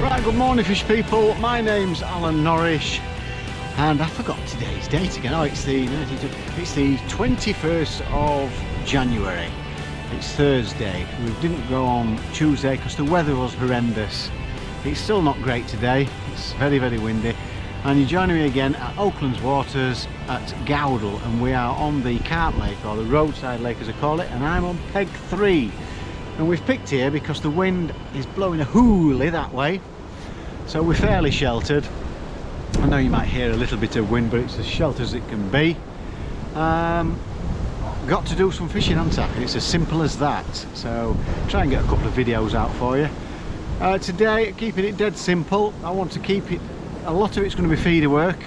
Right, good morning fish people, my name's Alan Norrish and I forgot today's date again. Oh, it's the 21st of January. It's Thursday. We didn't go on Tuesday because the weather was horrendous. It's still not great today, it's very windy, and you're joining me again at Oakland Waters at Gowdle, and we are on the Carp Lake, or the roadside lake as I call it, and I'm on peg 3. And we've picked here because the wind is blowing a hoolie that way, so we're fairly sheltered. I know you might hear a little bit of wind, but it's as sheltered as it can be. Got to do some fishing, haven't I? It's as simple as that. So try and get a couple of videos out for you. Today, keeping it dead simple. I want to keep it, a lot of it's going to be feeder work.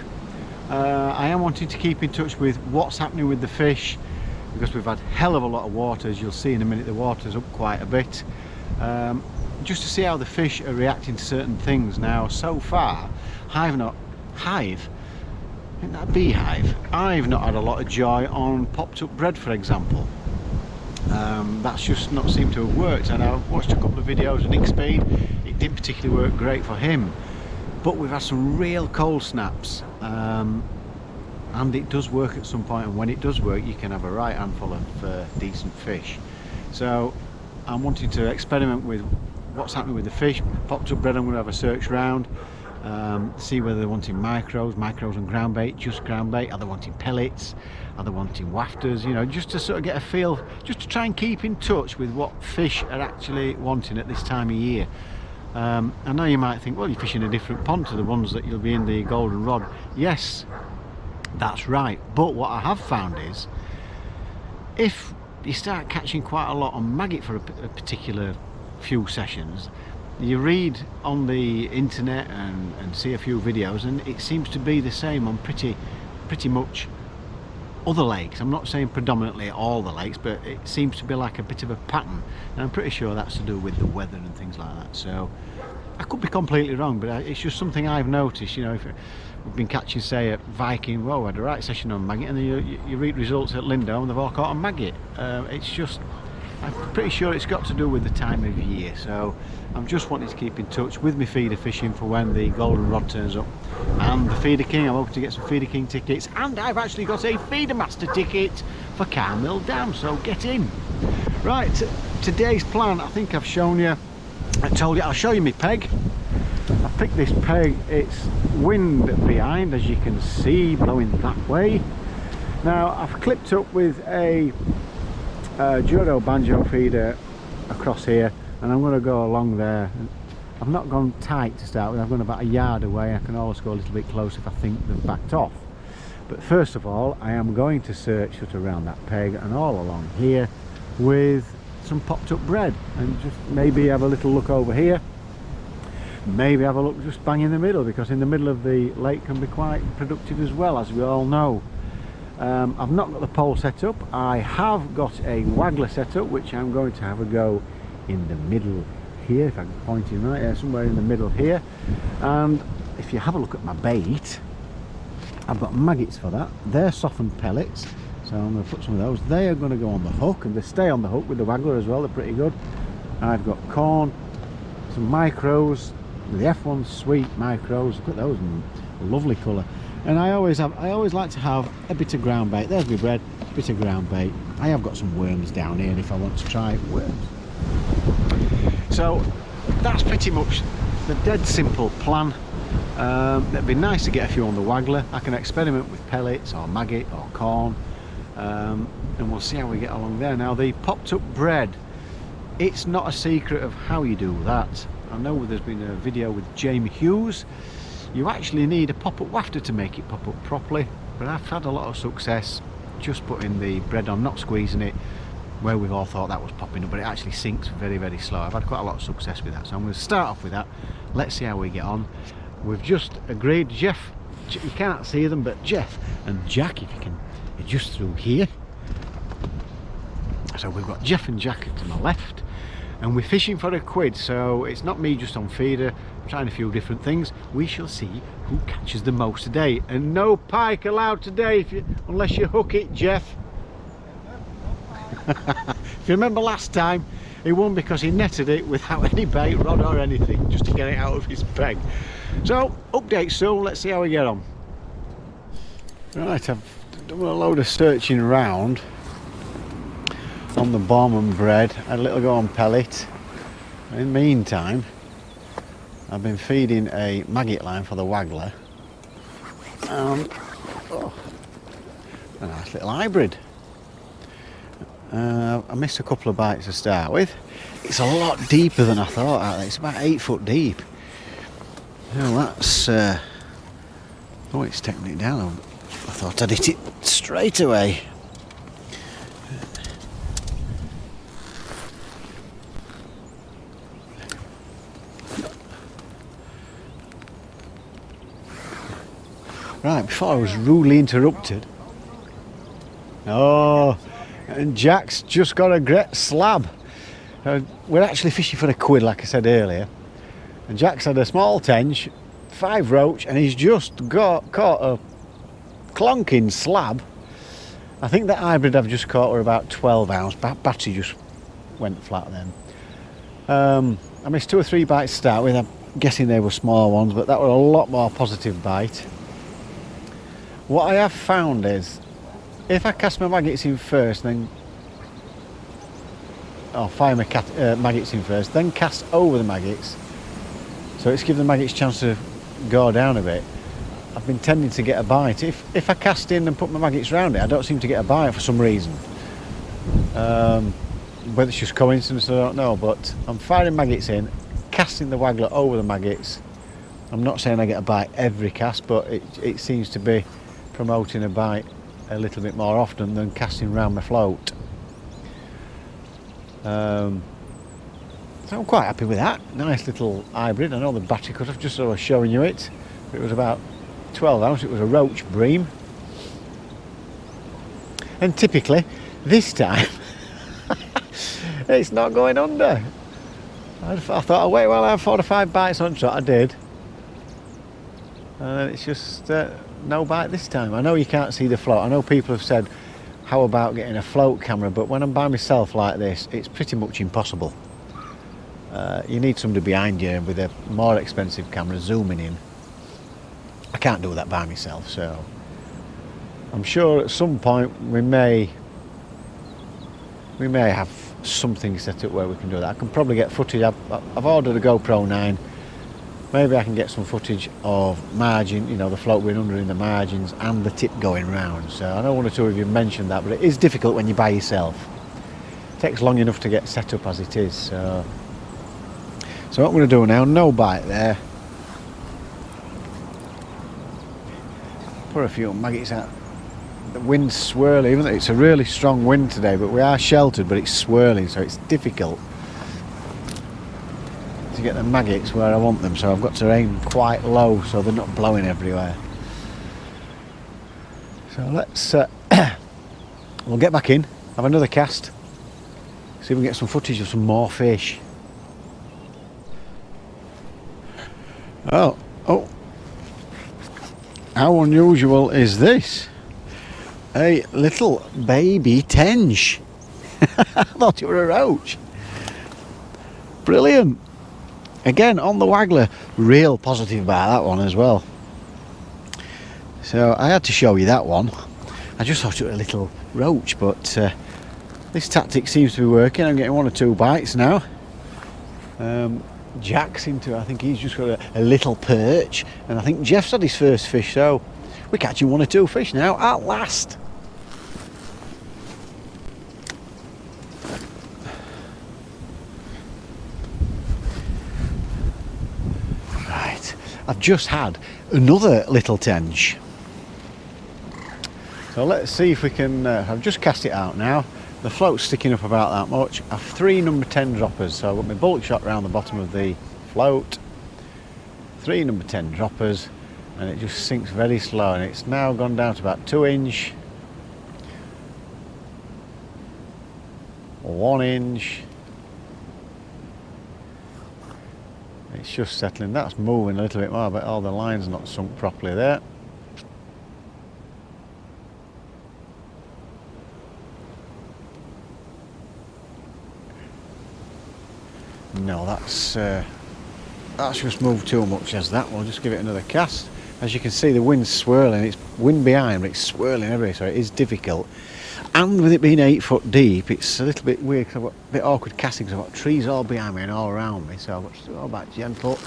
I am wanting to keep in touch with what's happening with the fish, because we've had hell of a lot of water. As you'll see in a minute, the water's up quite a bit, just to see how the fish are reacting to certain things. Now so far I've not had a lot of joy on popped up bread, for example. That's just not seemed to have worked, and I watched a couple of videos of Nick Speed. It didn't particularly work great for him, but we've had some real cold snaps, and it does work at some point, and when it does work you can have a right handful of decent fish. So I'm wanting to experiment with what's happening with the fish. Popped up bread, I'm going to have a search round, see whether they're wanting micros and ground bait, just ground bait, are they wanting pellets, are they wanting wafters, you know, just to sort of get a feel, just to try and keep in touch with what fish are actually wanting at this time of year. I know you might think, well, you're fishing a different pond to the ones that you'll be in the golden rod. Yes, that's right, but what I have found is if you start catching quite a lot on maggot for a particular few sessions, you read on the internet and see a few videos, and it seems to be the same on pretty much other lakes. I'm not saying predominantly all the lakes, but it seems to be like a bit of a pattern, and I'm pretty sure that's to do with the weather and things like that. So I could be completely wrong, but it's just something I've noticed. You know, if we've been catching, say, at Viking, well, we had a right session on maggot, and then you read results at Lindholm and they've all caught on maggot. It's just, I'm pretty sure it's got to do with the time of year. So I'm just wanting to keep in touch with my feeder fishing for when the golden rod turns up, and the Feeder King. I'm hoping to get some Feeder King tickets, and I've actually got a Feeder Master ticket for Carmill Dam, so get in. Right, today's plan, I think I've shown you, I told you, I'll show you my peg. I picked this peg, it's wind behind, as you can see, blowing that way. Now I've clipped up with a Juro banjo feeder across here, and I'm going to go along there. I've not gone tight to start with, I've gone about a yard away. I can always go a little bit closer if I think they've backed off. But first of all, I am going to search sort of around that peg and all along here with some popped up bread, and just maybe have a little look over here, maybe have a look just bang in the middle, because in the middle of the lake can be quite productive as well, as we all know. I've not got the pole set up. I have got a waggler set up, which I'm going to have a go in the middle here, if I can point in right there, somewhere in the middle here. And if you have a look at my bait, I've got maggots for that. They're softened pellets, so I'm going to put some of those. They are going to go on the hook, and they stay on the hook with the waggler as well. They're pretty good. I've got corn, some micros, the F1 sweet micros. Look at those, lovely colour. And I always like to have a bit of ground bait. There's my bread, a bit of ground bait. I have got some worms down here, and if I want to try worms. So that's pretty much the dead simple plan. It'd be nice to get a few on the waggler. I can experiment with pellets or maggot or corn, and we'll see how we get along there. Now the popped up bread, it's not a secret of how you do that. I know there's been a video with Jamie Hughes. You actually need a pop-up wafter to make it pop up properly, but I've had a lot of success just putting the bread on, not squeezing it, where we've all thought that was popping up, but it actually sinks very slow. I've had quite a lot of success with that, so I'm going to start off with that. Let's see how we get on. We've just agreed, Geoff, you can't see them, but Geoff and Jack, if you can adjust through here. So we've got Geoff and Jack to my left, and we're fishing for a quid, so it's not me just on feeder, I'm trying a few different things. We shall see who catches the most today, and no pike allowed today unless you hook it, Geoff. If you remember last time, He won because he netted it without any bait, rod or anything, just to get it out of his peg. So, update soon, let's see how we get on. Right, I've done a load of searching around on the bomb and bread, had a little go on pellet. In the meantime, I've been feeding a maggot line for the waggler. Oh, a nice little hybrid. I missed a couple of bites to start with. It's a lot deeper than I thought. It's about 8 foot deep. Well, that's oh, it's taking it down. I thought I'd hit it straight away. Right, before I was rudely interrupted. Oh, and Jack's just got a great slab. We're actually fishing for a quid, like I said earlier. And Jack's had a small tench, 5 roach, and he's just caught a clonking slab. I think that hybrid I've just caught were about 12 ounce. Battery just went flat then. I missed 2 or 3 bites to start with. I'm guessing they were small ones, but that were a lot more positive bite. What I have found is, if I cast my maggots in first, then fire my maggots in first, then cast over the maggots, so it's given the maggots a chance to go down a bit, I've been tending to get a bite. If I cast in and put my maggots around it, I don't seem to get a bite for some reason. Whether it's just coincidence, I don't know, but I'm firing maggots in, casting the waggler over the maggots. I'm not saying I get a bite every cast, but it seems to be promoting a bite a little bit more often than casting round my float. So I'm quite happy with that. Nice little hybrid. I know the battery cut off, just so I was showing you it. It was about 12 ounce. It was a roach bream. And typically, this time, it's not going under. I thought, I'll wait while I have 4 or 5 bites on shot. I did. And it's just no bite this time. I know you can't see the float. I know people have said, how about getting a float camera? But when I'm by myself like this, it's pretty much impossible. You need somebody behind you with a more expensive camera zooming in. I can't do that by myself, so I'm sure at some point we may have something set up where we can do that. I can probably get footage. I've ordered a GoPro 9. Maybe I can get some footage of margin, you know, the float going under in the margins and the tip going round. So I know 1 or 2 of you mentioned that, but it is difficult when you're by yourself. It takes long enough to get set up as it is. So what I'm going to do now, no bite there. Put a few maggots out. The wind's swirling, even though it's a really strong wind today, but we are sheltered, but it's swirling, so it's difficult to get the maggots where I want them, so I've got to aim quite low so they're not blowing everywhere. So let's we'll get back in, have another cast, see if we can get some footage of some more fish. Oh, how unusual is this? A little baby tench. I thought it were a roach. Brilliant. Again, on the waggler, real positive about that one as well. So I had to show you that one. I just thought it was a little roach, but this tactic seems to be working. I'm getting 1 or 2 bites now. Jack's into, I think he's just got a little perch, and I think Geoff's had his first fish, so we're catching 1 or 2 fish now at last. I've just had another little tench. So let's see if we can, I've just cast it out now. The float's sticking up about that much. I've 3 number 10 droppers, so I've got my bulk shot around the bottom of the float. 3 number 10 droppers, and it just sinks very slow, and it's now gone down to about 2 inch. 1 inch. It's just settling. That's moving a little bit more, but all the line's not sunk properly there. no, that's just moved too much as that. We'll just give it another cast. As you can see, the wind's swirling. It's wind behind, but it's swirling everywhere, so it is difficult. And with it being 8 foot deep, it's a little bit weird because I've got a bit awkward casting because I've got trees all behind me and all around me, so I've got to go back gentle.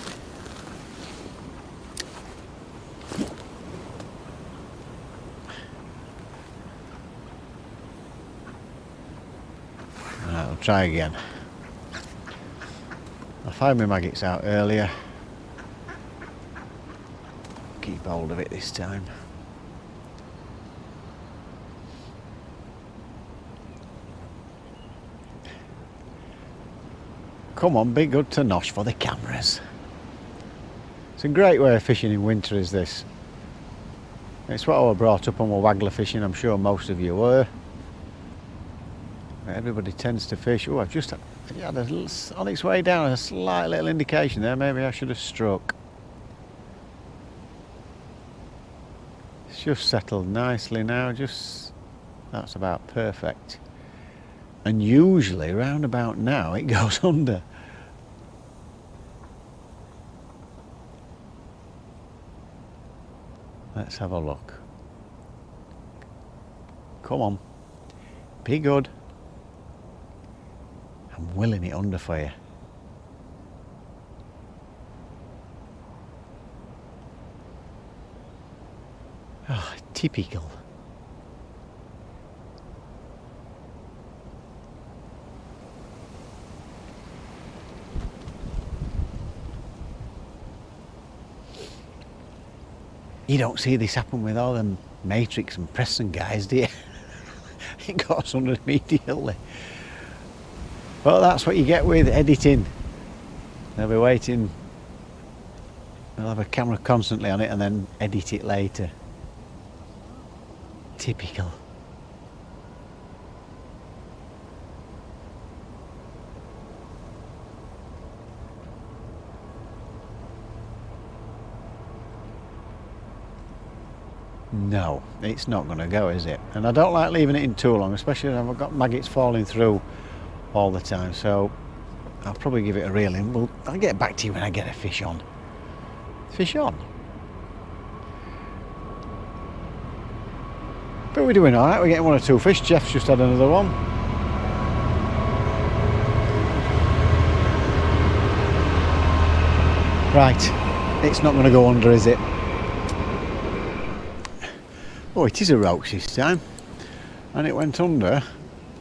Right, we'll try again. I found my maggots out earlier. Keep hold of it this time. Come on, be good to Nosh for the cameras. It's a great way of fishing in winter, is this. It's what I was brought up on with waggler fishing, I'm sure most of you were. Everybody tends to fish. Oh, I've just had a little, on its way down, a slight little indication there. Maybe I should have struck. It's just settled nicely now. That's about perfect. And usually, round about now, it goes under. Let's have a look. Come on. Be good. I'm willing it under for you. Oh, typical. You don't see this happen with all them Matrix and Preston guys, do you? It goes under immediately. Well, that's what you get with editing. They'll be waiting. They'll have a camera constantly on it and then edit it later. Typical. No, it's not going to go, is it? And I don't like leaving it in too long, especially if I've got maggots falling through all the time, so I'll probably give it a reel in. I'll get back to you when I get a fish on. Fish on? But we're doing alright, we're getting 1 or 2 fish. Geoff's just had another one. Right, it's not going to go under, is it? Oh, it is a roach this time. And it went under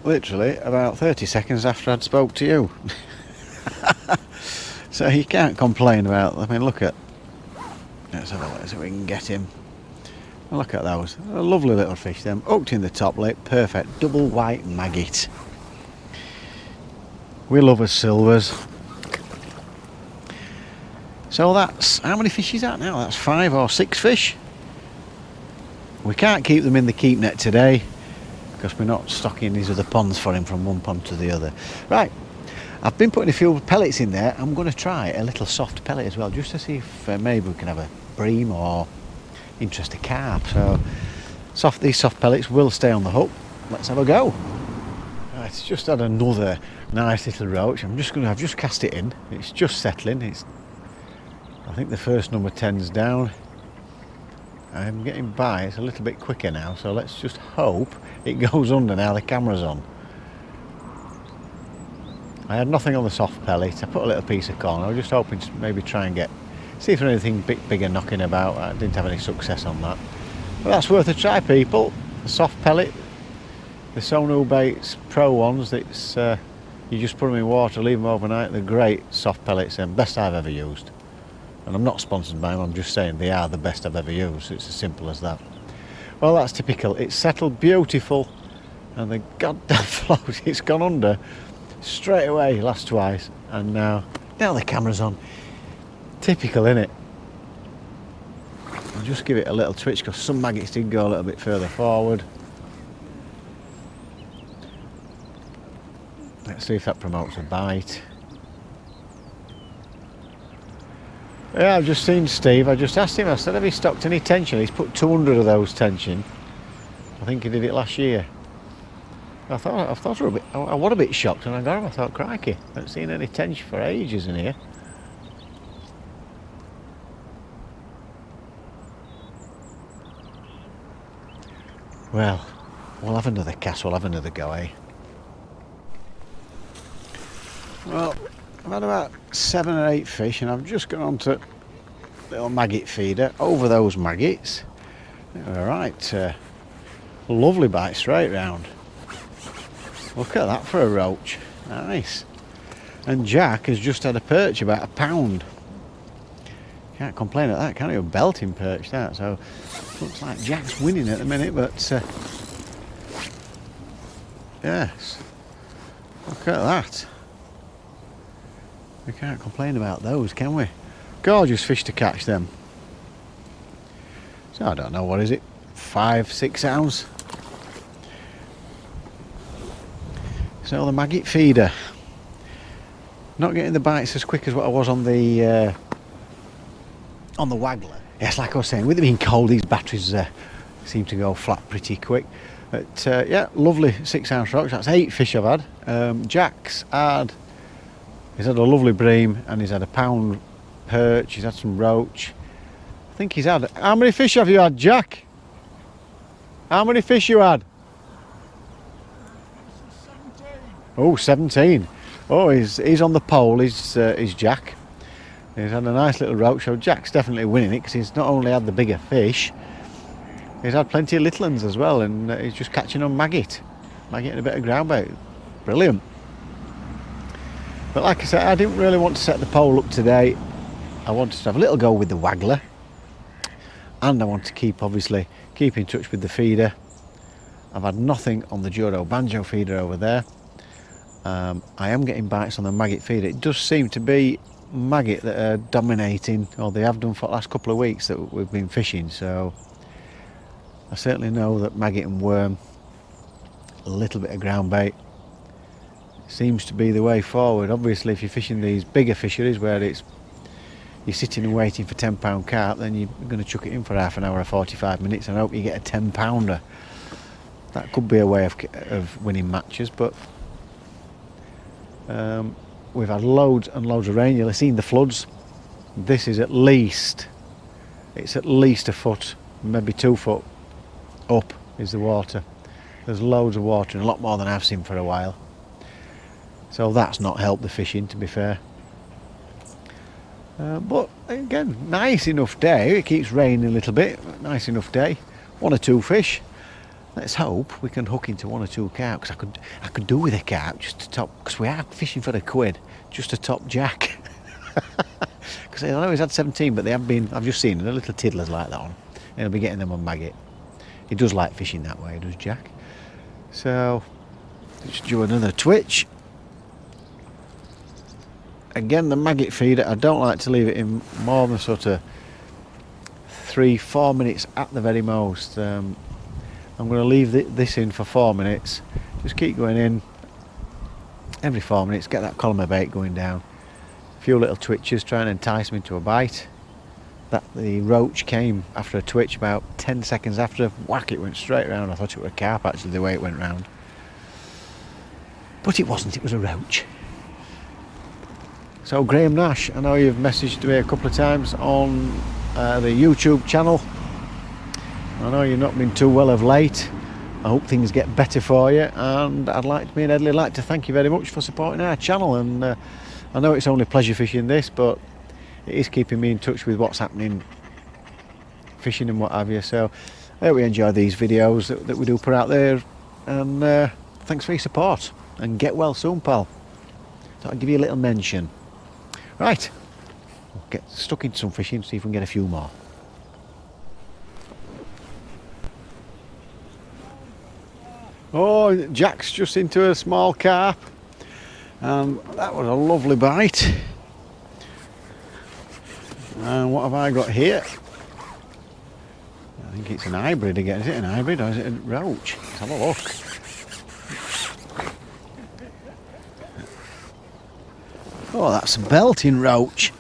literally about 30 seconds after I'd spoke to you. So you can't complain about, I mean, look at, let's have a look, see if we can get him. Look at those, a lovely little fish them, hooked in the top lip, perfect, double white maggot. We love us silvers. So that's, how many fish is that now? That's 5 or 6 fish. We can't keep them in the keep net today because we're not stocking these other ponds for him from one pond to the other. Right, I've been putting a few pellets in there. I'm going to try a little soft pellet as well, just to see if maybe we can have a bream or interest a carp. So these soft pellets will stay on the hook. Let's have a go. Right, it's just had another nice little roach. I've just cast it in. It's just settling. I think the first number 10's down. I'm getting by, it's a little bit quicker now, so let's just hope it goes under now the camera's on. I had nothing on the soft pellet. I put a little piece of corn. I was just hoping to maybe try and see if there's anything bigger knocking about. I didn't have any success on that. But that's worth a try, people. The soft pellet, the Sonu Baits Pro ones, it's you just put them in water, leave them overnight. They're great soft pellets, and best I've ever used. And I'm not sponsored by them, I'm just saying they are the best I've ever used. It's as simple as that. Well, that's typical. It's settled beautiful, and the goddamn float, it's gone under straight away last twice, and now the camera's on. Typical, innit? I'll just give it a little twitch because some maggots did go a little bit further forward. Let's see if that promotes a bite. Yeah, I've just seen Steve. I just asked him, I said, have he stocked any tension? He's put 200 of those tension. I think he did it last year. I thought I was a bit shocked when I got him. I thought, crikey, I haven't seen any tench for ages in here. Well, we'll have another cast, we'll have another go, eh? Well, I've had about 7 or 8 fish, and I've just gone on to little maggot feeder over those maggots. Alright, lovely bite straight round. Look at that for a roach. Nice. And Jack has just had a perch about £1 pound. Can't complain at that, can't you? A belting perch that. So looks like Jack's winning at the minute, but yes. Look at that. We can't complain about those, can we? Gorgeous fish to catch them. So I don't know, what is it? 5-6 ounce. So the maggot feeder. Not getting the bites as quick as what I was on the waggler. Yes, like I was saying, with it being cold, these batteries seem to go flat pretty quick. But yeah, lovely 6 ounce rocks. That's 8 fish I've had. Jack's he's had a lovely bream, and he's had a £1 perch. He's had some roach. I think he's had. How many fish have you had, Jack? How many fish you had? 17. Oh, 17. Oh, he's on the pole. He's Jack. He's had a nice little roach. So Jack's definitely winning it, because he's not only had the bigger fish, he's had plenty of little ones as well, and he's just catching on maggot and a bit of ground bait. Brilliant. But like I said, I didn't really want to set the pole up today. I wanted to have a little go with the waggler, and I want to keep in touch with the feeder. I've had nothing on the Juro Banjo feeder over there. I am getting bites on the maggot feeder. It does seem to be maggot that are dominating, or they have done for the last couple of weeks that we've been fishing. So I certainly know that maggot and worm, a little bit of ground bait, seems to be the way forward. Obviously, if you're fishing these bigger fisheries where you're sitting and waiting for £10 carp, then you're going to chuck it in for half an hour or 45 minutes and hope you get a 10 pounder. That could be a way of winning matches, but we've had loads and loads of rain. You'll have seen the floods. This is at least a foot, maybe 2 foot up is the water. There's loads of water, and a lot more than I've seen for a while. So that's not helped the fishing, to be fair. But again, nice enough day. It keeps raining a little bit. Nice enough day. 1 or 2 fish. Let's hope we can hook into 1 or 2 carp, because I could do with a carp just to top, because we are fishing for the quid, just to top Jack. Because I know he's had 17, but they have been. I've just seen the little tiddlers like that one. And he'll be getting them on maggot. He does like fishing that way, does Jack. So let's do another twitch. Again, the maggot feeder, I don't like to leave it in more than sort of 3-4 minutes at the very most. I'm going to leave this in for 4 minutes. Just keep going in every 4 minutes, get that column of bait going down. A few little twitches, try and entice me to a bite. The roach came after a twitch about 10 seconds after. Whack, it went straight round. I thought it was a carp actually, the way it went round. But it wasn't, it was a roach. So Graham Nosh, I know you've messaged me a couple of times on the YouTube channel. I know you've not been too well of late. I hope things get better for you, and me and Edley like to thank you very much for supporting our channel. And I know it's only pleasure fishing this, but it is keeping me in touch with what's happening fishing and what have you. So I hope you enjoy these videos that we do put out there, and thanks for your support, and get well soon, pal. So I'll give you a little mention. Right, we'll get stuck into some fishing, see if we can get a few more. Oh, Jack's just into a small carp, and that was a lovely bite. And what have I got here? I think it's an hybrid again. Is it an hybrid or is it a roach? Let's have a look. Oh, that's a belting roach.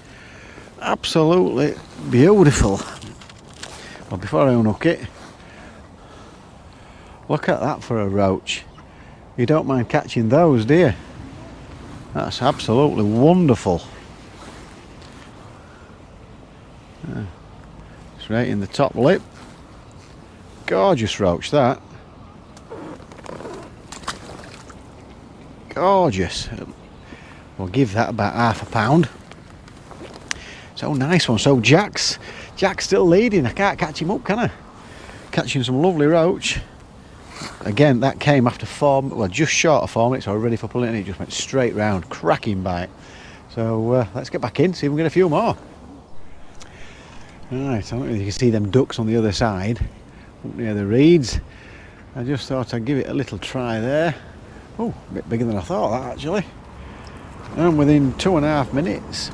Absolutely beautiful. Well, before I unhook it, look at that for a roach. You don't mind catching those, do you? That's absolutely wonderful. Straight in the top lip. Gorgeous roach, that. Gorgeous. We'll give that about £1/2. So nice one. So Jack's still leading. I can't catch him up, can I? Catching some lovely roach. Again, that came after just short of 4 minutes. I was ready for pulling it, and it just went straight round. Cracking bite. So let's get back in, see if we can get a few more. Right, I don't know if you can see them ducks on the other side, up near the reeds. I just thought I'd give it a little try there. Oh, a bit bigger than I thought, that actually. And within 2.5 minutes,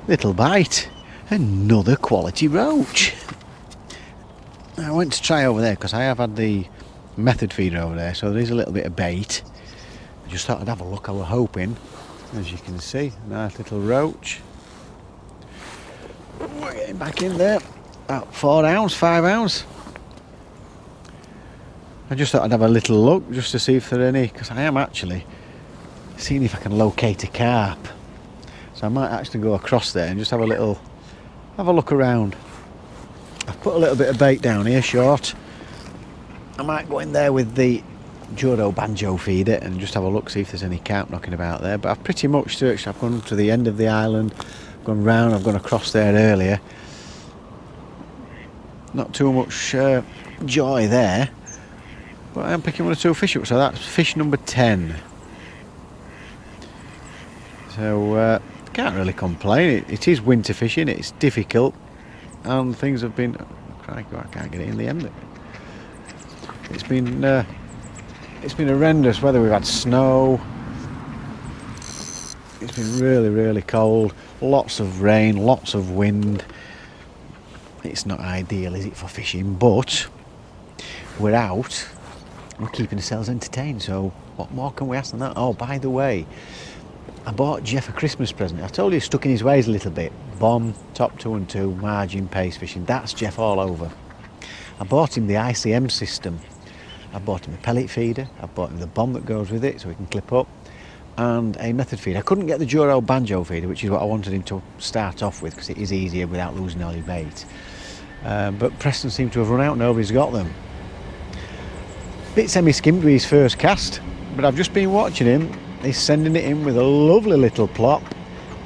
little bite, another quality roach. I went to try over there because I have had the method feeder over there, so there is a little bit of bait. I just thought I'd have a look. I was hoping, as you can see, nice little roach. We're getting back in there, about 4 ounce, 5 ounce. I just thought I'd have a little look just to see if there are any, because I am actually seeing if I can locate a carp. So I might actually go across there and just have a look around. I've put a little bit of bait down here, short. I might go in there with the Juro banjo feeder and just have a look, see if there's any carp knocking about there. But I've pretty much searched. I've gone to the end of the island, gone round, I've gone across there earlier. Not too much joy there, but I am picking 1 or 2 fish up, so that's fish number 10. So can't really complain. It is winter fishing, it's difficult, and things have been, crikey, I can't get it in the end. It's been horrendous weather. We've had snow. It's been really, really cold. Lots of rain, lots of wind. It's not ideal, is it, for fishing? But we're out. We're keeping ourselves entertained. So what more can we ask than that? Oh, by the way, I bought Geoff a Christmas present. I told you he's stuck in his ways a little bit. Bomb, top 2 and 2, margin, pace fishing. That's Geoff all over. I bought him the ICM system. I bought him a pellet feeder. I bought him the bomb that goes with it so he can clip up, and a method feeder. I couldn't get the Juro banjo feeder, which is what I wanted him to start off with because it is easier without losing all your bait. But Preston seemed to have run out. Nobody's got them. Bit semi-skimmed with his first cast, but I've just been watching him. He's sending it in with a lovely little plop,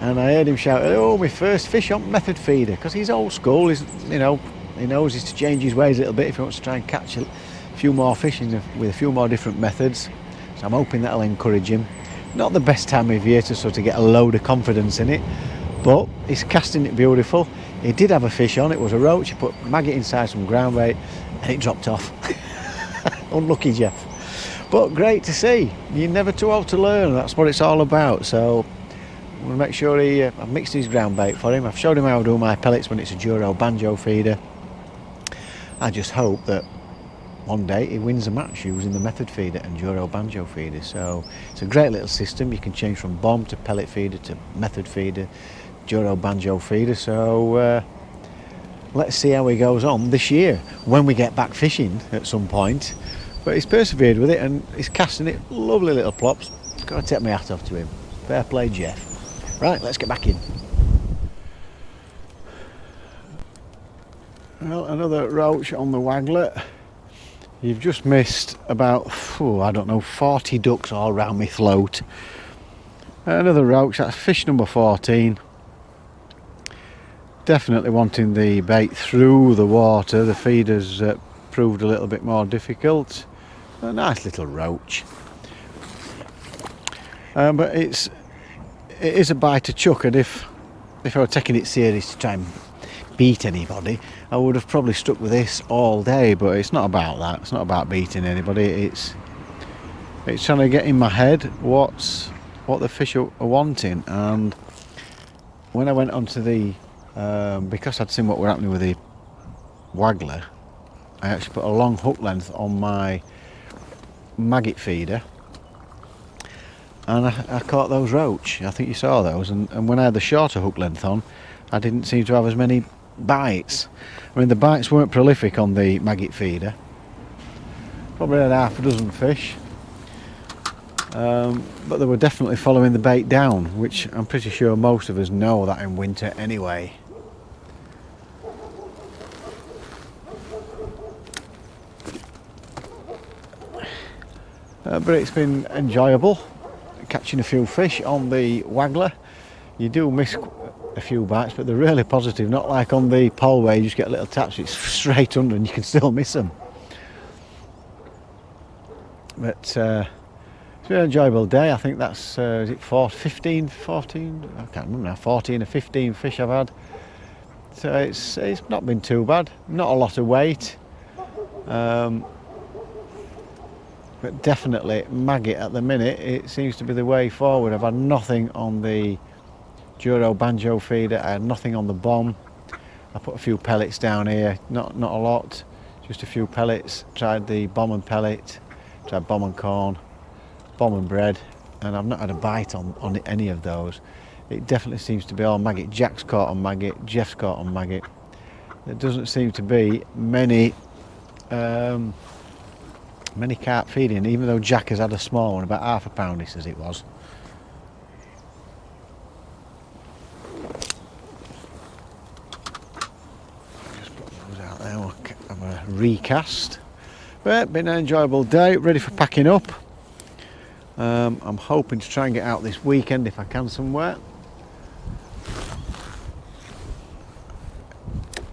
and I heard him shout, "Oh, my first fish on method feeder," because he's old school. He knows he's to change his ways a little bit if he wants to try and catch a few more fish with a few more different methods. So I'm hoping that'll encourage him. Not the best time of year to sort of get a load of confidence in it, but he's casting it beautiful. He did have a fish on. It was a roach. He put maggot inside some ground bait and it dropped off. Unlucky Geoff, but great to see. You're never too old to learn. That's what it's all about. So I'm going to make sure I've mixed his ground bait for him. I've showed him how to do my pellets when it's a Juro banjo feeder. I just hope that one day he wins a match using the method feeder and Juro banjo feeder. So it's a great little system. You can change from bomb to pellet feeder to method feeder, Juro banjo feeder. So let's see how he goes on this year when we get back fishing at some point. But he's persevered with it and he's casting it. Lovely little plops. Got to take my hat off to him. Fair play, Geoff. Right, let's get back in. Well, another roach on the waggler. You've just missed about, I don't know, 40 ducks all round my float. Another roach, that's fish number 14. Definitely wanting the bait through the water. The feeder's proved a little bit more difficult. A nice little roach. But it is a bite of chuck, and if I were taking it serious to try and beat anybody, I would have probably stuck with this all day. But it's not about that. It's not about beating anybody. It's trying to get in my head what the fish are wanting. And when I went onto the because I'd seen what were happening with the waggler, I actually put a long hook length on my maggot feeder, and I caught those roach. I think you saw those, and when I had the shorter hook length on, I didn't seem to have as many bites. I mean, the bites weren't prolific on the maggot feeder. Probably had half a dozen fish, but they were definitely following the bait down, which I'm pretty sure most of us know that in winter anyway. But it's been enjoyable catching a few fish on the waggler. You do miss a few bites, but they're really positive, not like on the pole where you just get little taps. It's straight under and you can still miss them. But it's been an enjoyable day. I think that's is it 14, I can't remember now, 14 or 15 fish I've had. So it's not been too bad, not a lot of weight. But definitely maggot at the minute, it seems to be the way forward. I've had nothing on the Duro banjo feeder, I had nothing on the bomb. I put a few pellets down here, not a lot, just a few pellets. Tried the bomb and pellet, tried bomb and corn, bomb and bread, and I've not had a bite on any of those. It definitely seems to be all maggot. Jack's caught on maggot, Geoff's caught on maggot. There doesn't seem to be many carp feeding, even though Jack has had a small one, about half a pound he says it was. Just put those out there, we'll have a recast. But been an enjoyable day, ready for packing up. I'm hoping to try and get out this weekend if I can somewhere.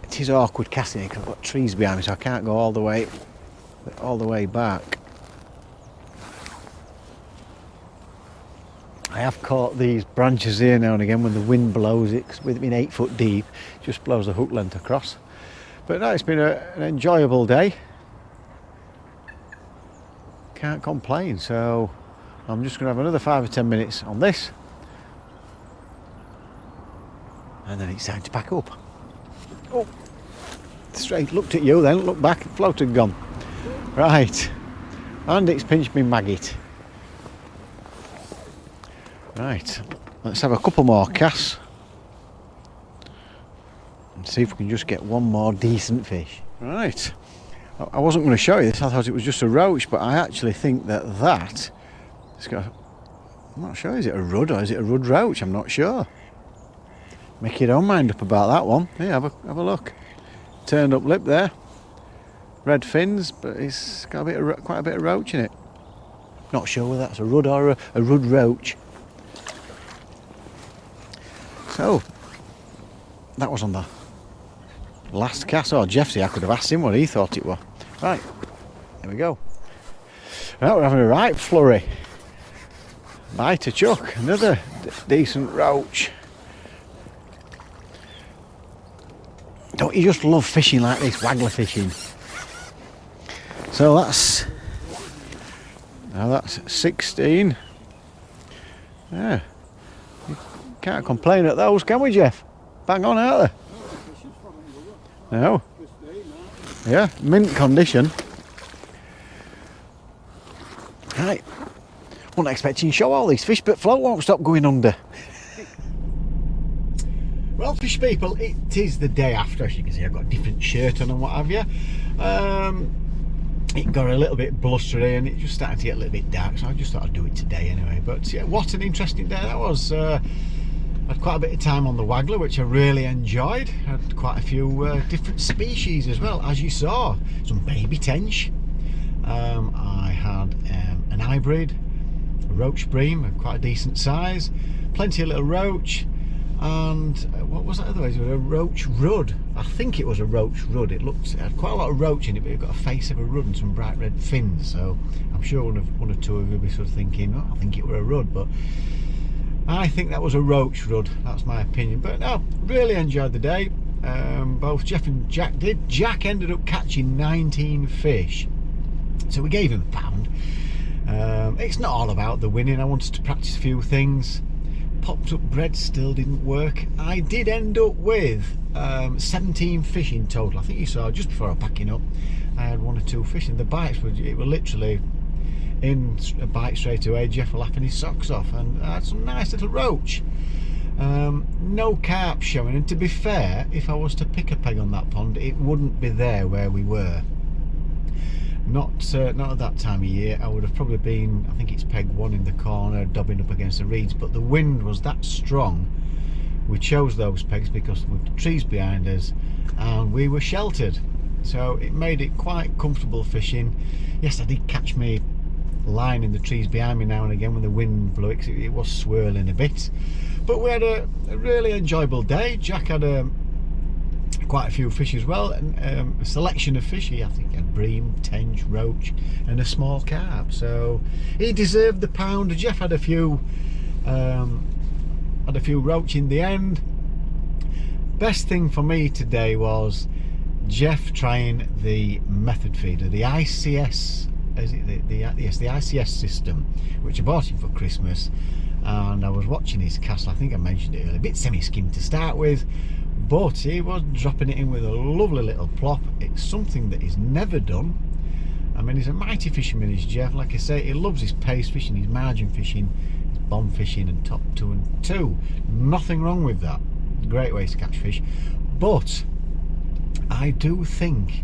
It is awkward casting because I've got trees behind me, so I can't go all the way back. I have caught these branches here now and again when the wind blows it, 'cause with it being 8 foot deep, it just blows the hook length across. But no, it's been an enjoyable day. Can't complain, so I'm just going to have another 5 or 10 minutes on this, and then it's time to pack up. Oh, straight, looked at you then, looked back, float had gone. Right, and it's pinched me maggot. Right, let's have a couple more casts and see if we can just get one more decent fish. Right, I wasn't going to show you this, I thought it was just a roach, but I actually think that it's got, I'm not sure, is it a rudd or is it a rudd roach? I'm not sure. Make your own mind up about that one. Here, have a look. Turned up lip there. Red fins, but it's got quite a bit of roach in it. Not sure whether that's a rudd or a rudd roach. So, that was on the last cast. Oh, Geoff, I could have asked him what he thought it was. Right, there we go. Right, we're having a right flurry. Bite a chuck, another decent roach. Don't you just love fishing like this, waggler fishing? So that's 16. Yeah, you can't complain at those, can we, Geoff? Bang on, aren't they? No. Yeah, mint condition. Right. Wasn't expecting to show all these fish, but float won't stop going under. Well, fish people, it is the day after. As you can see, I've got a different shirt on and what have you. It got a little bit blustery and it just started to get a little bit dark, so I just thought I'd do it today anyway. But yeah, what an interesting day that was. I had quite a bit of time on the waggler, which I really enjoyed. I had quite a few different species as well, as you saw. Some baby tench. I had an hybrid, a roach bream, quite a decent size, plenty of little roach, and what was that otherwise? It was a roach rudd. I think it was a roach rudd. It had quite a lot of roach in it, but it got a face of a rudd and some bright red fins. So I'm sure one or two of you will be sort of thinking, oh, I think it were a rudd, but I think that was a roach rudd. That's my opinion. But no, really enjoyed the day. Both Geoff and Jack did. Jack ended up catching 19 fish, so we gave him a pound. It's not all about the winning. I wanted to practice a few things. Popped up bread still didn't work. I did end up with 17 fish in total. I think you saw just before I was packing up, I had 1 or 2 fish, and the bites were literally in a bite straight away. Geoff was laughing his socks off, and I had some nice little roach. No carp showing, and to be fair, if I was to pick a peg on that pond, it wouldn't be there where we were. Not at that time of year. I would have probably been, I think it's peg 1 in the corner, dobbing up against the reeds, but the wind was that strong. We chose those pegs because with the trees behind us and we were sheltered, so it made it quite comfortable fishing. Yes, I did catch me line in the trees behind me now and again when the wind blew it, it was swirling a bit, but we had a really enjoyable day. Jack had quite a few fish as well, and a selection of fish. I think he had bream, tench, roach and a small carp, so he deserved the pound. Geoff had a few roach in the end. Best thing for me today was Geoff trying the method feeder, the ICS, is it yes, the ICS system, which I bought him for Christmas, and I was watching his cast. I think I mentioned it earlier, a bit semi-skimmed to start with, but he was dropping it in with a lovely little plop. It's something that he's never done. I mean, he's a mighty fisherman, is Geoff. Like I say, he loves his pace fishing, his margin fishing, his bomb fishing and top 2 and 2. Nothing wrong with that. Great ways to catch fish. But I do think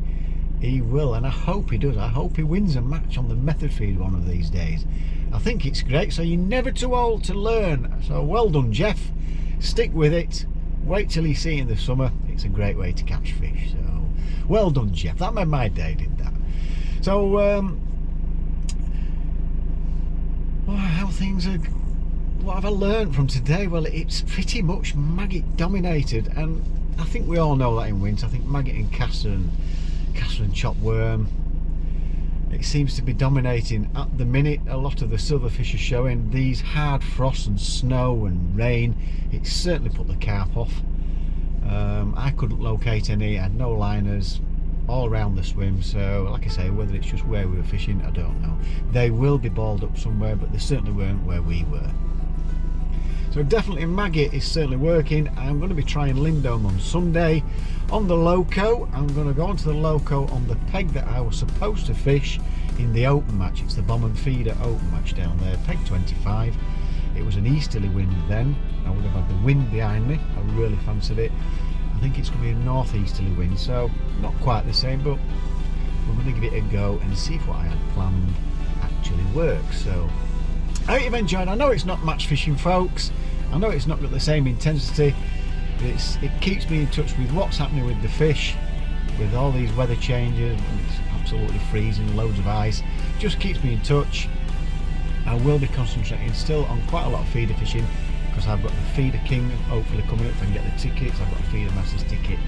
he will, and I hope he does. I hope he wins a match on the method feed one of these days. I think it's great, so you're never too old to learn. So well done, Geoff. Stick with it. Wait till you see it in the summer. It's a great way to catch fish. So well done, Geoff. That made my day, did that. So how things are, what have I learned from today? Well, it's pretty much maggot dominated, and I think we all know that in winter. I think maggot and castor and chopworm, it seems to be dominating at the minute. A lot of the silverfish are showing. These hard frosts and snow and rain, it certainly put the carp off. I couldn't locate any. I had no liners all around the swim, so like I say, whether it's just where we were fishing, I don't know. They will be balled up somewhere, but they certainly weren't where we were. So definitely maggot is certainly working. I'm going to be trying Lindome on Sunday on the loco. I'm going to go onto the loco on the peg that I was supposed to fish in the open match. It's the bomb and feeder open match down there, peg 25. It was an easterly wind then. I would have had the wind behind me. I really fancied it. I think it's going to be a northeasterly wind, so not quite the same, but we're going to give it a go and see if what I had planned actually works. So I hope you've enjoyed. I know it's not match fishing, folks. I know it's not got the same intensity, but it keeps me in touch with what's happening with the fish, with all these weather changes, and it's absolutely freezing, loads of ice. Just keeps me in touch. I will be concentrating still on quite a lot of feeder fishing, because I've got the Feeder King hopefully coming up. If I can get the tickets, I've got a Feeder Masters ticket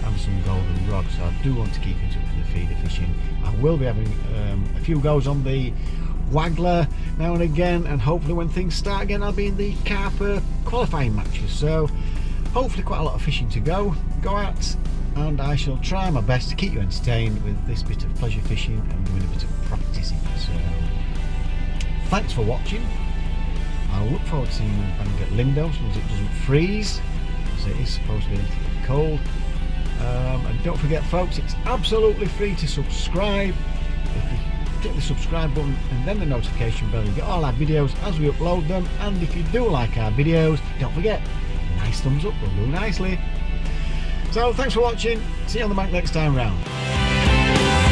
and some golden rods, so I do want to keep in touch with the feeder fishing. I will be having a few goes on the waggler now and again, and hopefully when things start again I'll be in the carp qualifying matches. So hopefully quite a lot of fishing to go out, and I shall try my best to keep you entertained with this bit of pleasure fishing and doing a bit of practicing. So thanks for watching. I'll look forward to seeing you if I can get Lindome as long as it doesn't freeze, because it is supposed to be a little bit cold. And don't forget, folks, it's absolutely free to subscribe. If you click the subscribe button and then the notification bell, you get all our videos as we upload them. And if you do like our videos, don't forget, a nice thumbs up will do nicely. So thanks for watching. See you on the bank next time round.